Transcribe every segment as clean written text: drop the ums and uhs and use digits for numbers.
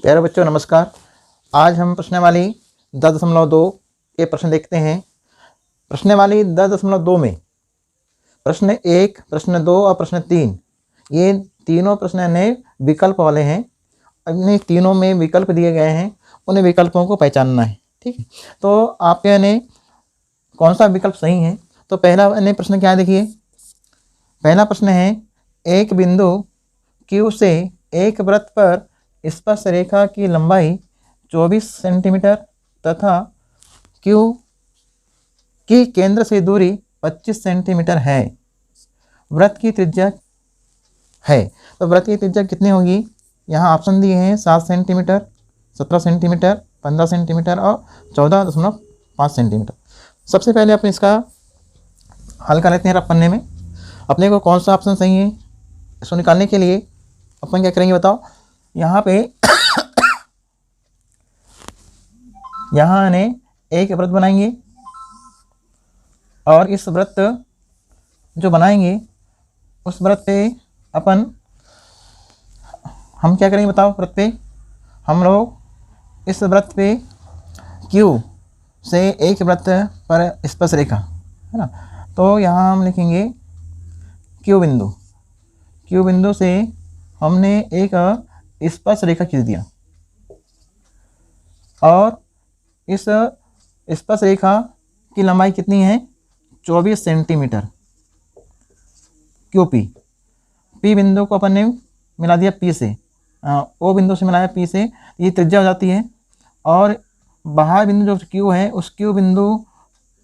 प्यारे बच्चों नमस्कार। आज हम प्रश्नावली 10.2 के प्रश्न देखते हैं। प्रश्नावली 10.2 में प्रश्न 1, प्रश्न 2 और प्रश्न 3 ये तीनों प्रश्न ने विकल्प वाले हैं। इन तीनों में विकल्प दिए गए हैं, उन विकल्पों को पहचानना है। ठीक है, तो आपके ने कौन सा विकल्प सही है। तो पहला प्रश्न क्या है, देखिए। पहला प्रश्न है, एक बिंदु Q से एक वृत्त पर स्पर्श रेखा की लंबाई 24 सेंटीमीटर तथा Q की केंद्र से दूरी 25 सेंटीमीटर है। वृत्त की त्रिज्या है, तो वृत्त की त्रिज्या कितनी होगी। यहाँ ऑप्शन दिए हैं 7 सेंटीमीटर, 17 सेंटीमीटर, 15 सेंटीमीटर और 14.5 सेंटीमीटर। सबसे पहले अपन इसका हल कर लेते हैं रफ पन्ने में। अपने को कौन सा ऑप्शन सही है इसको निकालने के लिए अपन क्या करेंगे बताओ। यहाँ पे यहाँ ने एक वृत्त बनाएंगे और इस वृत्त जो बनाएंगे उस वृत्त पे हम क्या करेंगे बताओ। वृत्त पे हम लोग इस वृत्त पे Q से एक वृत्त पर स्पर्श रेखा है ना, तो यहाँ हम लिखेंगे Q बिंदु से हमने एक स्पर्श रेखा खींच दिया और इस स्पर्श रेखा की लंबाई कितनी है 24 सेंटीमीटर। QP बिंदु को अपन ने मिला दिया P से, O बिंदु से मिलाया P से, ये त्रिज्या हो जाती है। और बाहर बिंदु जो Q है उस Q बिंदु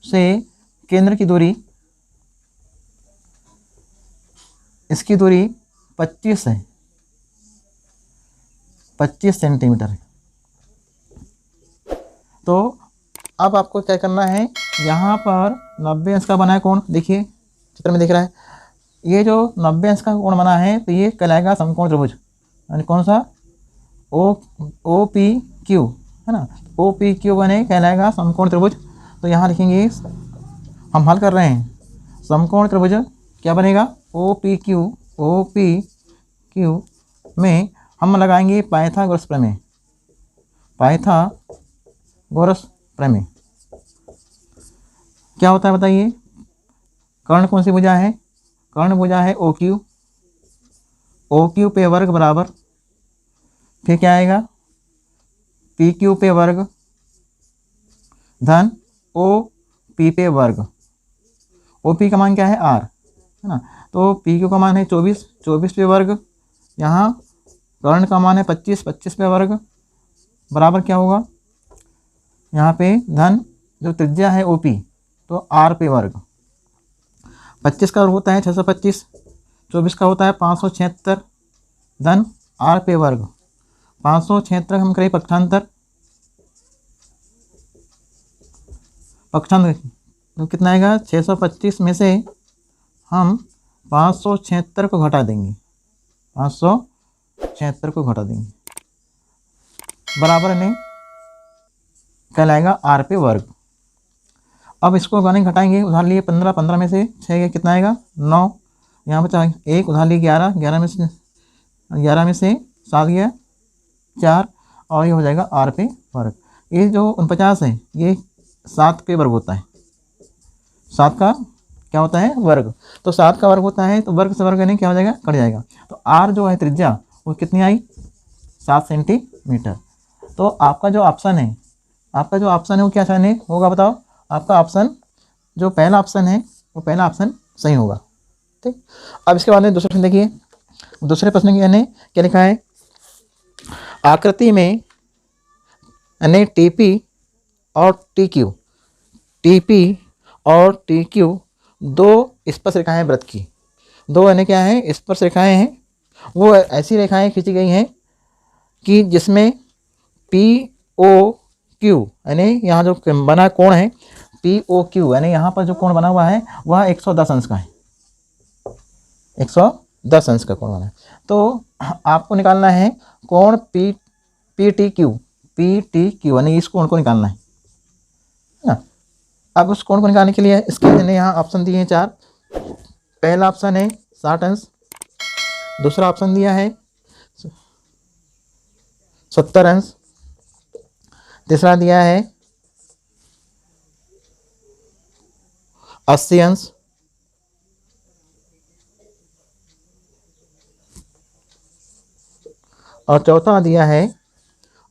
से केंद्र की दूरी, इसकी दूरी 25 है, 25 सेंटीमीटर है। तो अब आपको क्या करना है, यहाँ पर 90 अंश का बना है कोण, देखिए चित्र में दिख रहा है। ये जो 90 अंश का कोण बना है तो ये कहलाएगा समकोण त्रिभुज, यानी कौन सा OPQ है ना। OPQ बने कहलाएगा समकोण त्रिभुज। तो यहाँ लिखेंगे, हम हल कर रहे हैं समकोण त्रिभुज क्या बनेगा OPQ में हम लगाएंगे पाइथागोरस प्रमेय। क्या होता है बताइए। कर्ण कौन सी भुजा है, कर्ण भुजा है OQ पे वर्ग बराबर, फिर क्या आएगा PQ पे वर्ग धन OP पे वर्ग। OP का मान क्या है R है ना, तो PQ का मान है 24 पे वर्ग, यहाँ कर्ण का मान है 25 पे वर्ग बराबर क्या होगा, यहाँ पे धन जो त्रिज्या है OP तो R पे वर्ग। 25 का होता है 625, 24 का होता है 576 धन R पे वर्ग। 576 हम करें पक्षांतर तो कितना आएगा 625 में से हम 576 को घटा देंगे, 576 को घटा देंगे बराबर ने कहलाएगा R पे वर्ग। अब इसको गाने घटाएंगे, उधार लिए 15 में से 6 कितना आएगा 9, यहाँ बचा 1, उधार लिए 11 में से 7 गया 4 और ये हो जाएगा R पे वर्ग। ये जो 49 है ये 7 पे वर्ग होता है, 7 का क्या होता है वर्ग, तो 7 का वर्ग होता है तो वर्ग से वर्ग नहीं क्या हो जाएगा कट जाएगा। तो R जो है त्रिज्या वो कितनी आई 7 सेंटीमीटर। तो आपका जो ऑप्शन है वो क्या है होगा बताओ। आपका ऑप्शन जो पहला ऑप्शन है वो पहला ऑप्शन सही होगा। ठीक, अब इसके बाद में दूसरे प्रश्न देखिए। दूसरे प्रश्न की क्या लिखा है, आकृति में TP और TQ दो स्पर्श रेखाएं वृत्त की, दो क्या है स्पर्श रेखाएं हैं। वो ऐसी रेखाएं खींची गई हैं कि जिसमें POQ यानी यहाँ जो बना कोण है POQ यानी यहाँ पर जो कोण बना हुआ है वह 110 अंश का है, 110 अंश का कोण बना है। तो आपको निकालना है कोण PTQ यानी इस कोण को निकालना है ना। अब उस कोण को निकालने के लिए इसके यहाँ ऑप्शन दिए हैं 4। पहला ऑप्शन है 60 अंश, दूसरा ऑप्शन दिया है 70 अंश। तीसरा दिया है 80 अंश। और चौथा दिया है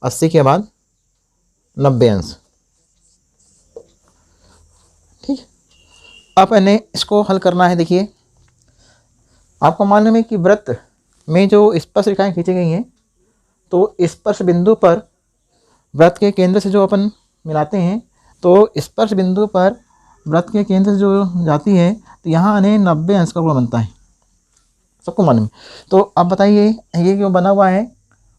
80 के बाद 90 अंश। ठीक, अब इन्हें इसको हल करना है। देखिए, आपको मालूम है कि वृत्त में जो स्पर्श रेखाएं खींची गई हैं, तो स्पर्श बिंदु पर वृत्त के केंद्र से जो अपन मिलाते हैं, तो स्पर्श बिंदु पर वृत्त के केंद्र से जो जाती है, तो यहाँ इन्हें 90 अंश का कोण बनता है, सबको मालूम है। तो अब बताइए, ये क्यों बना हुआ है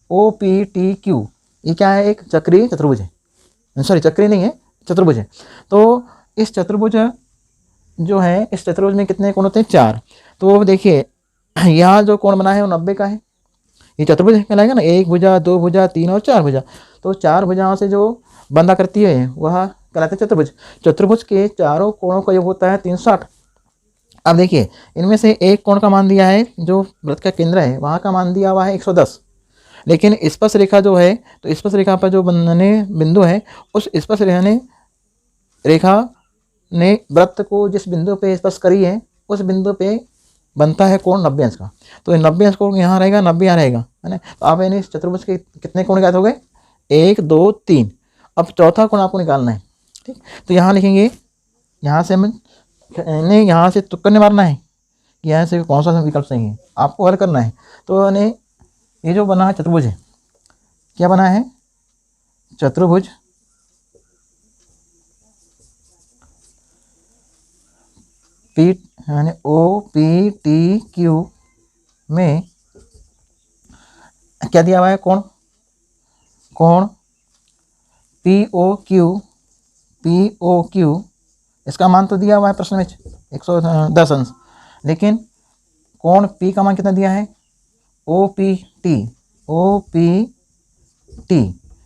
OPTQ? ये क्या है? एक चक्रीय चतुर्भुज है। सॉरी, चक्रीय नहीं है, चतुर्भुज है। तो इस चतुर्भुज जो है, इस चतुर्भुज में कितने कोण होते हैं? 4। तो देखिए, यहाँ जो कोण बना है वो 90 का है। ये चतुर्भुज कहलाएगा ना, 1 भुजा, 2 भुजा, 3 और 4 भुजा। तो 4 भुजाओं से जो बंधा करती है वह कहलाता है चतुर्भुज। चतुर्भुज के चारों कोणों का योग होता है 360। अब देखिए, इनमें से एक कोण का मान दिया है, जो वृत्त का केंद्र है वहाँ का मान दिया हुआ है 110। लेकिन स्पर्श रेखा जो है, तो स्पर्श रेखा पर जो बनने बिंदु है, उस स्पर्श रेखा ने वृत्त को जिस बिंदु पे स्पर्श करी है, उस बिंदु पे बनता है कोण 90 अंश का। तो 90 अंश कोण यहाँ रहेगा, 90 यहाँ रहेगा, है ना। तो आप यानी इस चतुर्भुज के कितने कोण ज्ञात हो गए? 1, 2, 3। अब चौथा कोण आपको निकालना है। ठीक, तो यहाँ लिखेंगे, यहाँ से हमें नहीं, यहाँ से तुक्का नहीं मारना है कि यहाँ से कौन सा विकल्प सही है, आपको हल करना है। तो यानी ये जो बना है चतुर्भुज है, क्या बना है? चतुर्भुज पी यानी OPTQ में क्या दिया हुआ है? कोण POQ। इसका मान तो दिया हुआ है प्रश्न में 110 अंश, लेकिन कोण P का मान कितना दिया है? OPT।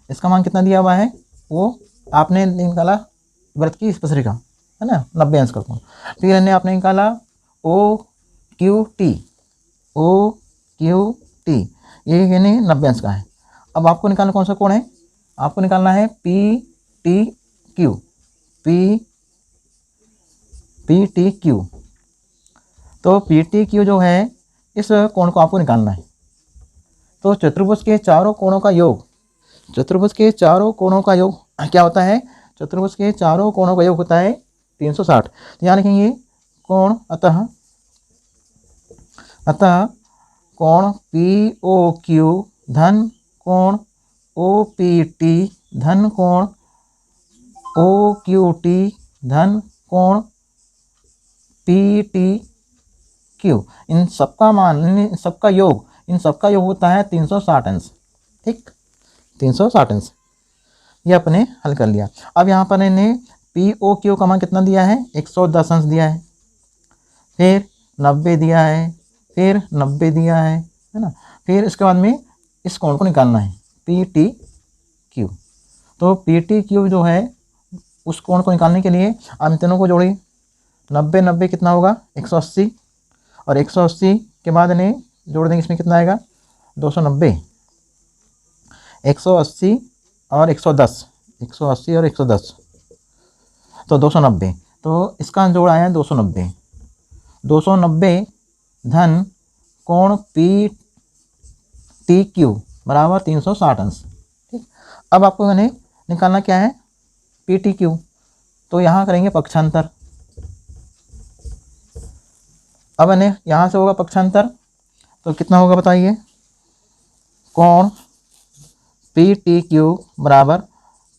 इसका मान कितना दिया हुआ है? वो आपने निकाला वृत्त की स्पर्श रेखा, है ना, 90 अंश का कोण। फिर हमने आपने निकाला OQT। ये यानी 90 अंश का है। अब आपको निकालना कौन सा कोण है? आपको निकालना है PTQ। तो PTQ जो है, इस कोण को आपको निकालना है। तो चतुर्भुज के चारों कोणों का योग, चतुर्भुज के चारों कोणों का योग क्या होता है? चतुर्भुज के चारों कोणों का योग होता है 360। तो यहाँ लिखेंगे कोण, अतः कोण POQ धन कोण OPT धन कोण OQT धन कोण PTQ, इन सबका मान, इन सबका योग होता है 360 अंश। ठीक, 360 अंश। ये अपने हल कर लिया। अब यहाँ पर इन्हें POQ का मान कितना दिया है? 110 अंश दिया है, फिर 90 दिया है, फिर 90 दिया है ना। फिर इसके बाद में इस कोण को निकालना है PTQ। तो PTQ जो है, उस कोण को निकालने के लिए आप इन तीनों को जोड़िए। 90 90 कितना होगा? 180। और 180 के बाद इन्हें जोड़ देंगे, इसमें कितना आएगा? 290। 180 और 110, 180 और 110, तो 290। तो इसका जोड़ आया 290। 290 धन कोण PTQ बराबर 360 अंश। ठीक, अब आपको मैंने निकालना क्या है? PTQ। तो यहाँ करेंगे पक्षांतर। अब इन्हें यहाँ से होगा पक्षांतर, तो कितना होगा बताइए? कोण PTQ बराबर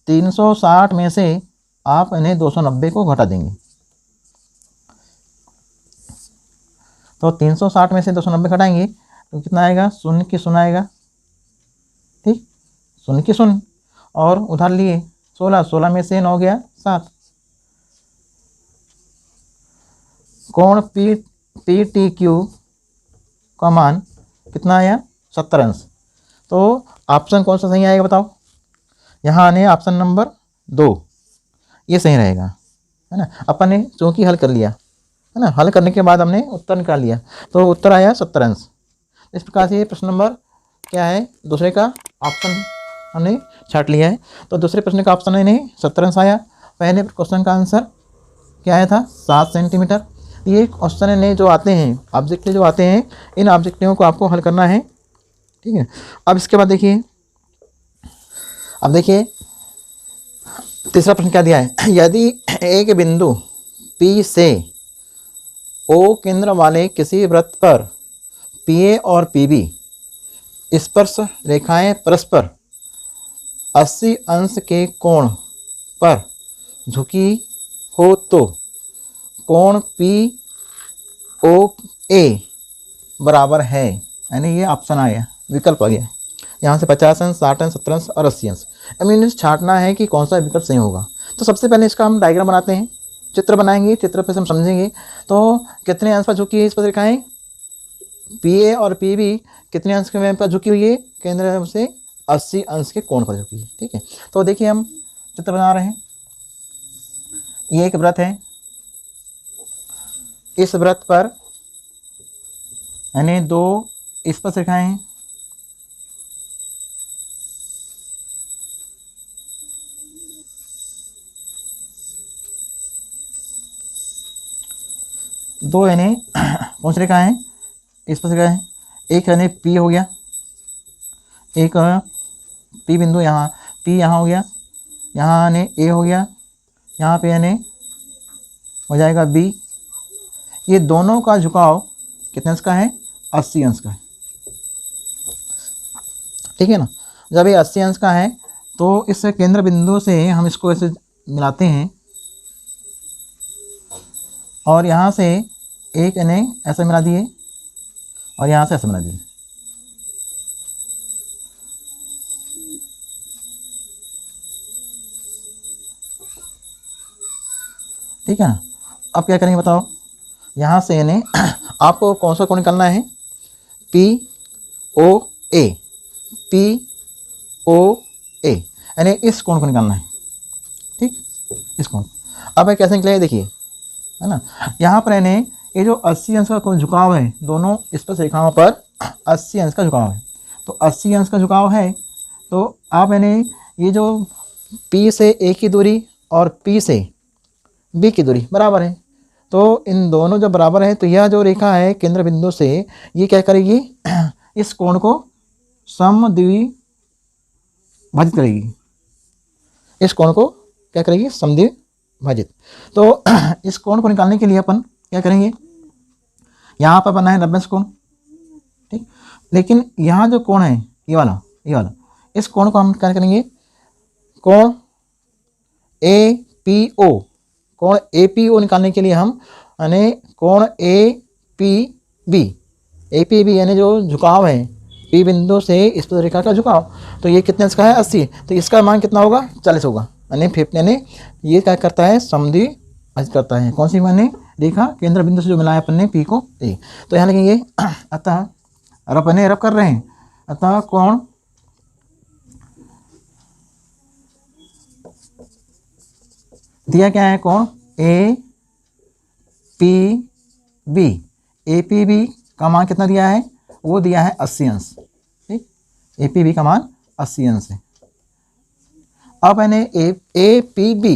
360 में से आप इन्हें 290 को घटा देंगे। तो 360 में से 290 घटाएंगे तो कितना आएगा? 0 की 0 आएगा। ठीक, 0 की 0। और उधार लिए 16, 16 में से 9 गया 7। कोण PTQ का मान कितना आया? 70 अंश। तो ऑप्शन कौन सा सही आएगा बताओ? यहाँ आने ऑप्शन नंबर 2, ये सही रहेगा, है ना। अपन ने चूँकि हल कर लिया, है ना, हल करने के बाद हमने उत्तर निकाल लिया, तो उत्तर आया 70 अंश। इस प्रकार से ये प्रश्न नंबर क्या है? दूसरे का ऑप्शन हमने छाट लिया है। तो दूसरे प्रश्न का ऑप्शन है 70 अंश आया। पहले क्वेश्चन का आंसर क्या आया था 7 सेंटीमीटर। ये क्वेश्चन ने जो आते हैं ऑब्जेक्टिव जो आते हैं, इन ऑब्जेक्टिवों को आपको हल करना है, ठीक है। अब इसके बाद देखिए, अब देखिए तीसरा प्रश्न क्या दिया है। यदि एक बिंदु P से O केंद्र वाले किसी वृत्त पर PA और PB स्पर्श रेखाएं परस्पर 80 अंश के कोण पर झुकी हो तो कोण POA बराबर है, यानी ये ऑप्शन आ गया, विकल्प आ गया। यहाँ से 50 अंश, 60 अंश, 70 अंश और 80 अंश। अब इन्हें छांटना है कि कौन सा विकल्प सही होगा। तो सबसे पहले इसका हम डायग्राम बनाते हैं, चित्र बनाएंगे, चित्र पे हम समझेंगे। तो कितने अंश पर झुकी है इस पर दिखाएं, PA और PB कितने अंश के पर झुकी हुई है, केंद्र से 80 अंश के कोण पर झुकी है, ठीक है। तो देखिए हम चित्र बना रहे हैं। ये एक वृत्त है, इस वृत्त पर यानी 2 स्पर्श रेखाएं हैं, दो यानी कौन सी रेखा है, स्पर्श रेखा है। एक यानी P हो गया, एक P बिंदु यहाँ, P यहाँ हो गया, यहाँ यानी A हो गया, यहाँ पे यानी हो जाएगा B। ये दोनों का झुकाव कितने अंश का है, 80 अंश का है, ठीक है ना। जब ये 80 अंश का है तो इस केंद्र बिंदु से हम इसको ऐसे मिलाते हैं और यहाँ से एक यानी ऐसे मिला दिए और यहाँ से ऐसे मिला दिए, ठीक है ना। अब क्या करेंगे बताओ, यहाँ से यानी आपको कौन सा कोण निकालना है, POA, POA यानी इस कोण को निकालना है, ठीक, इस कोण। अब कैसे निकलेगा देखिए, है ना। यहाँ पर यानी ये जो 80 अंश का झुकाव है, दोनों स्पर्श रेखाओं पर 80 अंश का झुकाव है। तो 80 अंश का झुकाव है तो आप यानी ये जो P से A की दूरी और P से B की दूरी बराबर है, तो इन दोनों जब बराबर है तो यह जो रेखा है केंद्र बिंदु से ये क्या करेगी, इस कोण को समद्विभाजित करेगी, इस कोण को क्या करेगी, समद्विभाजित। तो इस कोण को निकालने के लिए अपन क्या करेंगे, यहाँ पर बना है 90 अंश कोण, ठीक। लेकिन यहाँ जो कोण है ये वाला, इस कोण को हम क्या करेंगे, कोण APO, कोण APO निकालने के लिए हम यानी कोण APB यानी जो झुकाव है P बिंदु से इस रेखा का झुकाव, तो ये कितने अंश का है, 80। तो इसका मान कितना होगा, 40 होगा, यानी 50, यानी ये क्या करता है, समद्विभाजित करता है। कौन सी माने, रेखा केंद्र बिंदु से जो मिलाया अपन ने P को A। तो यहाँ लिखेंगे अतः अपन रब कर रहे हैं, अतः कोण दिया क्या है, कोण APB का मान कितना दिया है, वो दिया है 80 अंश, ठीक। APB का मान 80 अंश है। अब मैंने APB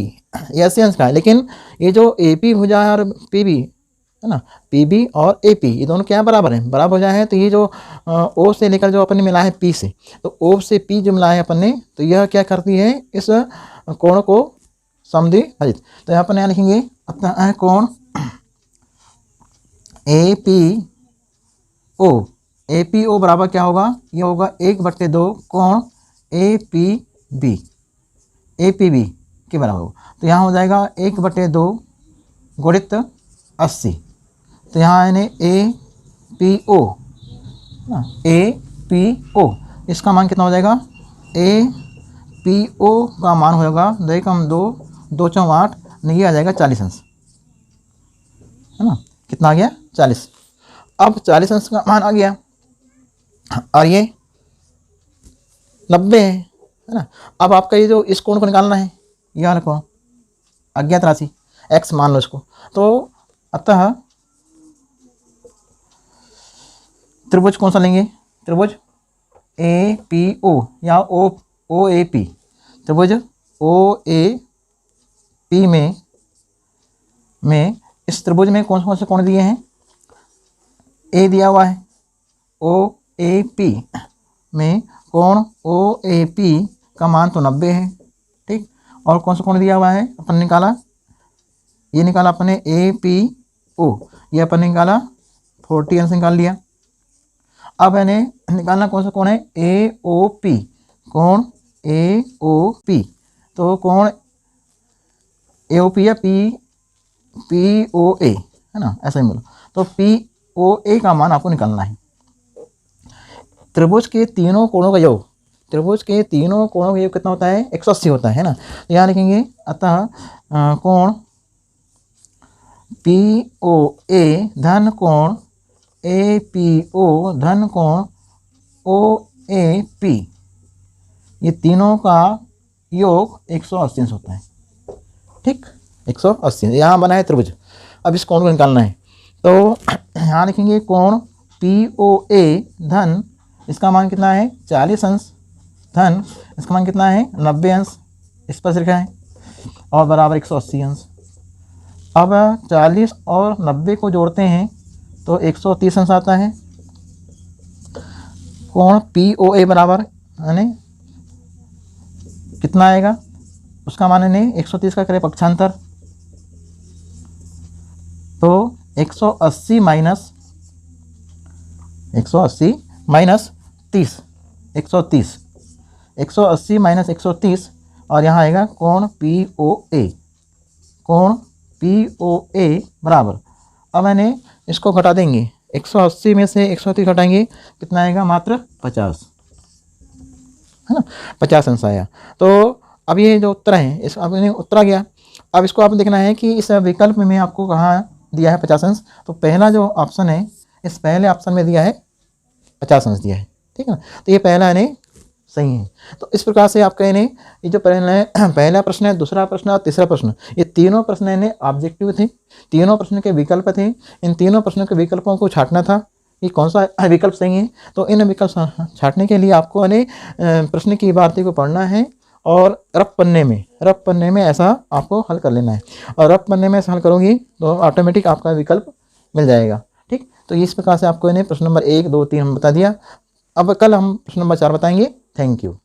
ये 80 अंश का है, लेकिन ये जो AP हो जाए और PB है ना, PB और AP ये दोनों क्या बराबर है, बराबर हो जाए हैं। तो ये जो O से लेकर जो अपन ने मिला है P से, तो O से P जो मिला है अपन ने, तो यह क्या करती है, इस कोण को समद्विभाजित। तो यहाँ पर यहाँ लिखेंगे अपना कोण APO बराबर क्या होगा, ये होगा 1/2 कोण APB के बराबर होगा। तो यहाँ हो जाएगा 1/2 गुणित 80। तो यहाँ यानी APO इसका मान कितना हो जाएगा, APO का मान होगा 2 2 4 8, नहीं आ जाएगा 40 अंश, है ना। कितना आ गया, 40। अब 40 अंश का मान आ गया और ये 90 है ना। अब आपका ये जो इस कोण को निकालना है, ये वाला कोण अज्ञात राशि x मान लो इसको। तो अतः त्रिभुज कौन सा लेंगे, त्रिभुज APO या ओ ए पी, त्रिभुज ओ ए पी में इस त्रिभुज में कौन से कोण दिए हैं? ए दिया हुआ है, ओ ए पी में कोण ओ ए पी का मान तो 90 है, ठीक। और कौन सा कोण दिया हुआ है अपन निकाला? ये निकाला अपने ए पी ओ, ये अपन निकाला 40 अंश निकाल लिया। अब इन्हें निकालना कौन सा कोण है? ए ओ पी, कोण ए ओ पी। तो कोण ए ओ पी या पी ओ ए है ना, ऐसा ही बोलो। तो पी ओ ए का मान आपको निकालना है। त्रिभुज के तीनों कोणों का योग, त्रिभुज के तीनों कोणों का योग कितना होता है? 180 होता है ना। तो यहाँ लिखेंगे अतः कोण पी ओ ए धन कोण ए पी ओ धन कोण ओ ए पी, ये तीनों का योग 180 होता है, ठीक। 180 यहाँ बना है त्रिभुज। अब इस कोण को निकालना है, तो यहाँ लिखेंगे कोण पी ओ ए धन, इसका मान कितना है? 40 अंश, धन इसका मान कितना है? 90 अंश, इस पर लिखा है, और बराबर 180 अंश। अब 40 और 90 को जोड़ते हैं तो 130 अंश आता है। कोण पी ओ ए बराबर यानी कितना आएगा? उसका मान है 130 का करें पक्षांतर, तो 180 माइनस 30, 130, 180 माइनस 130, और यहाँ आएगा कोण पी ओ ए, कोण पी ओ ए बराबर, अब मैंने इसको घटा देंगे, 180 में से 130 घटाएंगे, कितना आएगा? मात्र 50, है ना, 50 अंश आया। तो अब ये जो उत्तर है, इस अब इन्हें उत्तर आ गया। अब इसको आपको देखना है कि इस विकल्प में आपको कहाँ दिया है 50 अंश। तो पहला जो ऑप्शन है, इस पहले ऑप्शन में दिया है 50 अंश दिया है, ठीक है ना। तो ये पहला इन्हें सही है। तो इस प्रकार से आपका इन्हें ये जो पहला प्रश्न है, दूसरा प्रश्न और तीसरा प्रश्न, ये तीनों प्रश्न इन्हें ऑब्जेक्टिव थे, तीनों प्रश्न के विकल्प थे। इन तीनों प्रश्नों के विकल्पों को छांटना था कि कौन सा विकल्प सही है। तो इन विकल्प छांटने के लिए आपको इन्हें प्रश्न की इबारती को पढ़ना है और रफ पन्ने में ऐसा आपको हल कर लेना है, और रफ पन्ने में ऐसा हल करोगी तो ऑटोमेटिक आपका विकल्प मिल जाएगा, ठीक। तो इस प्रकार से आपको इन्हें प्रश्न नंबर 1, 2, 3 हम बता दिया। अब कल हम प्रश्न नंबर 4 बताएंगे। Thank you.